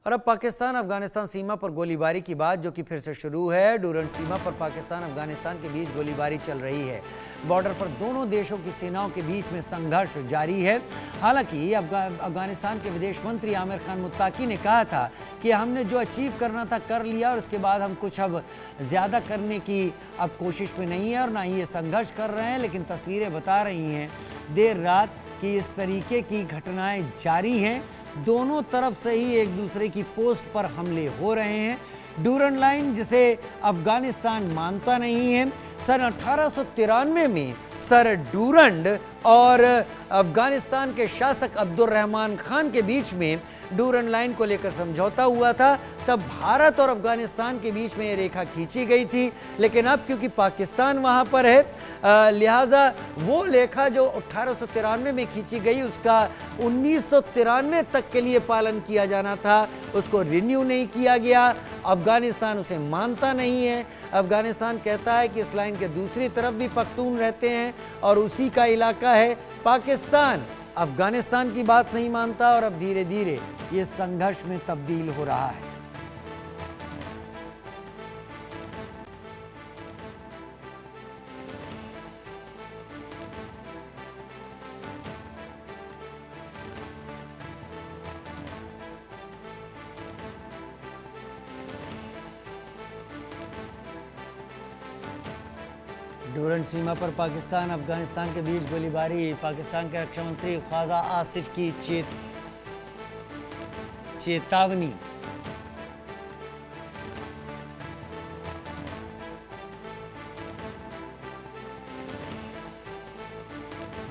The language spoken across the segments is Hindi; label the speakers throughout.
Speaker 1: और अब पाकिस्तान अफगानिस्तान सीमा पर गोलीबारी की बात जो कि फिर से शुरू है। डूरंड सीमा पर पाकिस्तान अफगानिस्तान के बीच गोलीबारी चल रही है। बॉर्डर पर दोनों देशों की सेनाओं के बीच में संघर्ष जारी है। हालांकि अफगानिस्तान के विदेश मंत्री आमिर खान मुत्ताकी ने कहा था कि हमने जो अचीव करना था कर लिया और उसके बाद हम कुछ अब ज़्यादा करने की अब कोशिश में नहीं है और ना ही ये संघर्ष कर रहे हैं। लेकिन तस्वीरें बता रही हैं देर रात कि इस तरीके की घटनाएं जारी हैं। दोनों तरफ से ही एक दूसरे की पोस्ट पर हमले हो रहे हैं। डूरंड लाइन जिसे अफगानिस्तान मानता नहीं है। सन 1893 में सर डूरंड और अफगानिस्तान के शासक अब्दुर्रहमान खान के बीच में डूरंड लाइन को लेकर समझौता हुआ था। तब भारत और अफगानिस्तान के बीच में ये रेखा खींची गई थी। लेकिन अब क्योंकि पाकिस्तान वहां पर है, लिहाजा वो रेखा जो 1893 में खींची गई उसका 1993 तक के लिए पालन किया जाना था, उसको रिन्यू नहीं किया गया। अफगानिस्तान उसे मानता नहीं है। अफगानिस्तान कहता है कि इस लाइन के दूसरी तरफ भी पख्तून रहते हैं और उसी का इलाका है। पाकिस्तान अफगानिस्तान की बात नहीं मानता और अब धीरे धीरे ये संघर्ष में तब्दील हो रहा है। डूरंड सीमा पर पाकिस्तान अफगानिस्तान के बीच गोलीबारी। पाकिस्तान के रक्षा मंत्री ख्वाजा आसिफ की चेतावनी।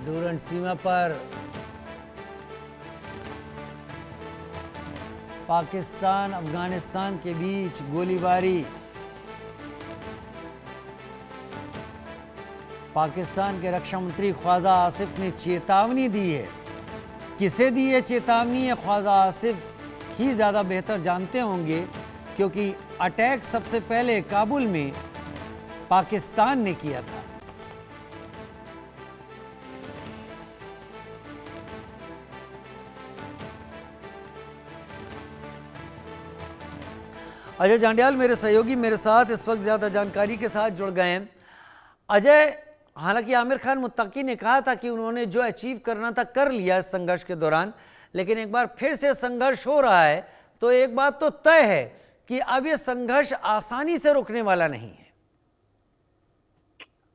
Speaker 1: डूरंड सीमा पर पाकिस्तान अफगानिस्तान के बीच गोलीबारी। पाकिस्तान के रक्षा मंत्री ख्वाजा आसिफ ने चेतावनी दी है। किसे दी है चेतावनी? है ख्वाजा आसिफ ही ज़्यादा बेहतर जानते होंगे क्योंकि अटैक सबसे पहले काबुल में पाकिस्तान ने किया था। अजय जांडियाल मेरे सहयोगी मेरे साथ इस वक्त ज़्यादा जानकारी के साथ जुड़ गए हैं। अजय, हालांकि आमिर खान मुत्ताकी ने कहा था कि उन्होंने जो अचीव करना था कर लिया इस संघर्ष के दौरान, लेकिन एक बार फिर से संघर्ष हो रहा है तो एक बात तो तय है कि अब ये संघर्ष आसानी से रुकने वाला नहीं है।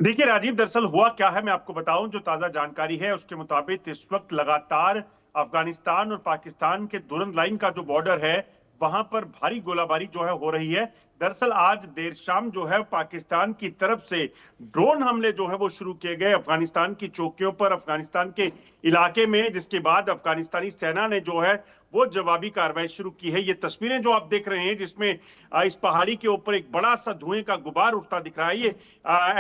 Speaker 2: देखिए राजीव, दरअसल हुआ क्या है मैं आपको बताऊं। जो ताजा जानकारी है उसके मुताबिक इस वक्त लगातार अफगानिस्तान और पाकिस्तान के डूरंड लाइन का जो बॉर्डर है वहां पर भारी गोलाबारी जो है हो रही है। दरअसल आज देर शाम जो है पाकिस्तान की तरफ से ड्रोन हमले जो है वो शुरू किए गए अफगानिस्तान की चौकियों पर, अफगानिस्तान के इलाके में, जिसके बाद अफगानिस्तानी सेना ने जो है वो जवाबी कार्रवाई शुरू की है। ये तस्वीरें जो आप देख रहे हैं जिसमें इस पहाड़ी के ऊपर एक बड़ा सा धुएं का गुबार उठता दिख रहा है, ये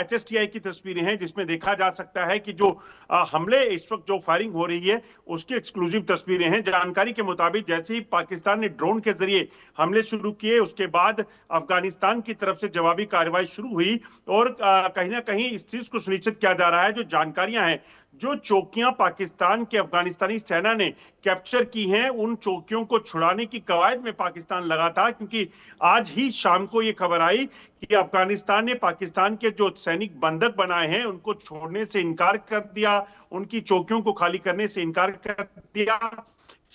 Speaker 2: HSTI की तस्वीरें हैं जिसमें देखा जा सकता है कि जो हमले इस वक्त जो फायरिंग हो रही है उसकी एक्सक्लूसिव तस्वीरें हैं। जानकारी के मुताबिक जैसे ही पाकिस्तान ने ड्रोन के जरिए हमले शुरू किए उसके बाद अफगानिस्तान की तरफ से जवाबी कार्रवाई शुरू हुई और कहीं ना कहीं इस चीज को सुनिश्चित किया जा रहा है, जो जानकारियां हैं, जो चौकियां पाकिस्तान के अफगानिस्तानी सेना ने कैप्चर की हैं, उन चौकियों को छुड़ाने की कवायद में पाकिस्तान लगा था। क्योंकि आज ही शाम को ये खबर आई कि अफगानिस्तान ने पाकिस्तान के जो सैनिक बंधक बनाए हैं उनको छोड़ने से इनकार कर दिया, उनकी चौकियों को खाली करने से इनकार कर दिया।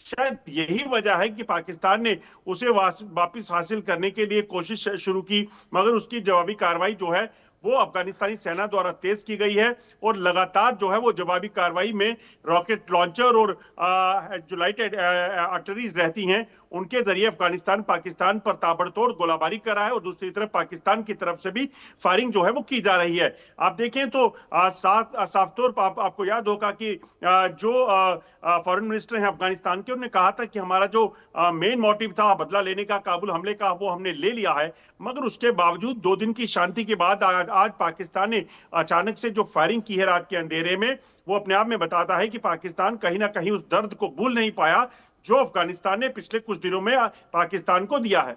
Speaker 2: शायद यही वजह है कि पाकिस्तान ने उसे वापस हासिल करने के लिए कोशिश शुरू की, मगर उसकी जवाबी कार्रवाई जो है वो अफगानिस्तानी सेना द्वारा तेज की गई है और लगातार जो है वो जवाबी कार्रवाई में रॉकेट लॉन्चर और जो लाइट आर्टरीज रहती हैं उनके जरिए अफगानिस्तान पाकिस्तान पर ताबड़तोड़ गोलाबारी कर रहा है और दूसरी तरफ पाकिस्तान की तरफ से भी फायरिंग जो है वो की जा रही है। आप देखें तो साफ तौर पर आपको याद होगा कि जो फॉरेन मिनिस्टर हैं अफगानिस्तान के, उन्होंने कहा था कि हमारा जो मेन मोटिव था बदला लेने का, काबुल हमले का, वो हमने ले लिया है। मगर उसके बावजूद 2 दिन की शांति के बाद आज पाकिस्तान ने अचानक से जो फायरिंग की है रात के अंधेरे में, वो अपने आप में बताता है कि पाकिस्तान कहीं ना कहीं उस दर्द को भूल नहीं पाया जो अफगानिस्तान ने पिछले कुछ दिनों में पाकिस्तान को दिया है।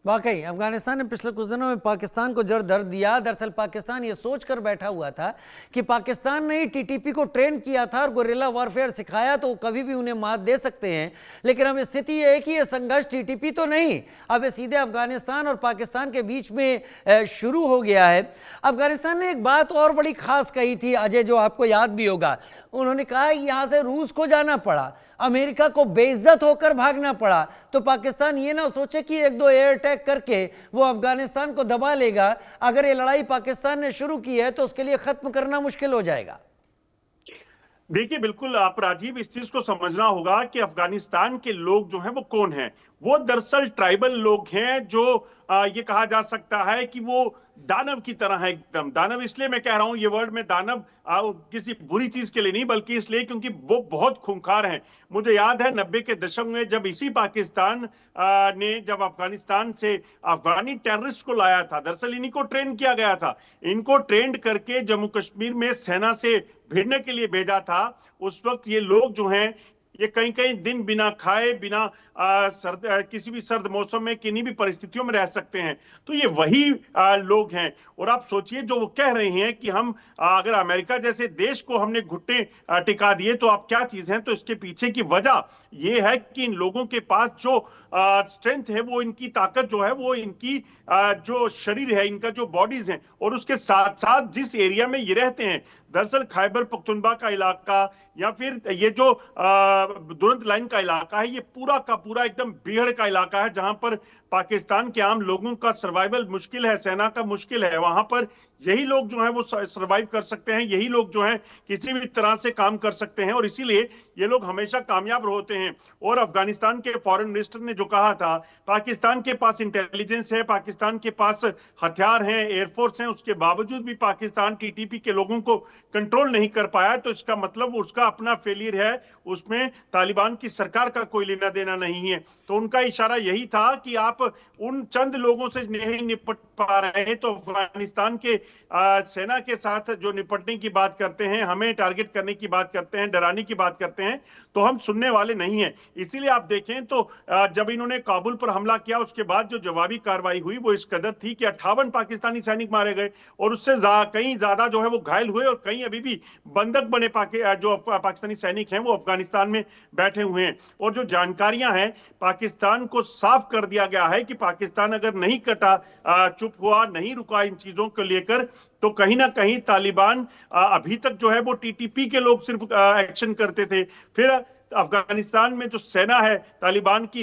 Speaker 1: वाकई अफगानिस्तान ने पिछले कुछ दिनों में पाकिस्तान को जड़ दर्द दिया। दरअसल पाकिस्तान ये सोचकर बैठा हुआ था कि पाकिस्तान ने ही टीटीपी को ट्रेन किया था और गुरिल्ला वॉरफेयर सिखाया तो कभी भी उन्हें मात दे सकते हैं। लेकिन अब स्थिति ये है कि ये संघर्ष टीटीपी तो नहीं, अब ये सीधे अफगानिस्तान और पाकिस्तान के बीच में शुरू हो गया है। अफगानिस्तान ने एक बात और बड़ी खास कही थी अजय, जो आपको याद भी होगा। उन्होंने कहा यहां से रूस को जाना पड़ा, अमेरिका को बेइज्जत होकर भागना पड़ा, तो पाकिस्तान ये ना सोचे कि एक दो एयर अटैक करके वो अफगानिस्तान को दबा लेगा। अगर ये लड़ाई पाकिस्तान ने शुरू की है तो उसके लिए खत्म करना मुश्किल हो जाएगा।
Speaker 2: देखिए, बिल्कुल आप राजीव इस चीज को समझना होगा कि अफगानिस्तान के लोग जो हैं वो कौन हैं। वो दरअसल ट्राइबल लोग हैं जो ये कहा जा सकता है कि वो दानव की तरह है एकदम। दानव इसलिए मैं कह रहा हूं ये वर्ड में दानव किसी बुरी चीज के लिए नहीं, बल्कि इसलिए क्योंकि वो बहुत खूंखार हैं। मुझे याद है 90 के दशक में जब इसी पाकिस्तान ने जब अफगानिस्तान से अफगानी टेररिस्ट को लाया था, दरअसल इन्हीं को ट्रेन किया गया था। इनको ट्रेंड करके जम्मू कश्मीर में सेना से भिड़ने के लिए भेजा था। उस वक्त ये लोग जो हैं ये कई कई दिन बिना खाए, बिना किसी भी सर्द मौसम में किन्हीं भी परिस्थितियों में रह सकते हैं। तो ये वही लोग हैं। और आप सोचिए जो वो कह रहे हैं कि हम अगर अमेरिका जैसे देश को हमने घुटने टिका दिए तो आप क्या चीज हैं। तो इसके पीछे की वजह ये है कि इन लोगों के पास जो स्ट्रेंथ है, वो इनकी ताकत जो है, वो इनकी जो शरीर है, इनका जो बॉडीज हैं, और उसके साथ साथ जिस एरिया में ये रहते हैं, दरअसल खैबर पख्तूनख्वा का इलाका या फिर ये जो दुरंत लाइन का इलाका है, ये पूरा का पूरा एकदम बीहड़ का इलाका है, जहां पर पाकिस्तान के आम लोगों का सर्वाइवल मुश्किल है, सेना का मुश्किल है। वहां पर यही लोग जो है वो सर्वाइव कर सकते हैं, यही लोग जो है किसी भी तरह से काम कर सकते हैं, और इसीलिए ये लोग हमेशा कामयाब होते हैं। और अफगानिस्तान के फॉरेन मिनिस्टर ने जो कहा था, पाकिस्तान के पास इंटेलिजेंस है, पाकिस्तान के पास हथियार हैं, एयरफोर्स हैं, उसके बावजूद भी पाकिस्तान टीटीपी के लोगों को कंट्रोल नहीं कर पाया, तो इसका मतलब उसका अपना फेलियर है, उसमें तालिबान की सरकार का कोई लेना देना नहीं है। तो उनका इशारा यही था कि आप उन चंद लोगों से नहीं निपट पा रहे हैं तो अफगानिस्तान के सेना के साथ जो निपटने की बात करते हैं, हमें टारगेट करने की बात करते हैं, डराने की बात करते हैं, तो हम सुनने वाले नहीं हैं। इसीलिए आप देखें तो जब इन्होंने काबुल पर हमला किया, उसके बाद जो जवाबी कार्रवाई हुई वो इस कदर थी कि 58 पाकिस्तानी सैनिक मारे गए और उससे कहीं ज्यादा जो है वो घायल हुए, और कहीं अभी भी बंधक बने जो पाकिस्तानी सैनिक हैं वो अफगानिस्तान में बैठे हुए हैं। और जो जानकारियां हैं, पाकिस्तान को साफ कर दिया गया है कि पाकिस्तान अगर नहीं कटा, चुप हुआ, नहीं रुका इन चीजों को लेकर, तो कहीं ना कहीं तालिबान अभी तक जो है वो टीटीपी के लोग सिर्फ एक्शन करते थे। फिर अफगानिस्तान में जो सेना है तालिबान की,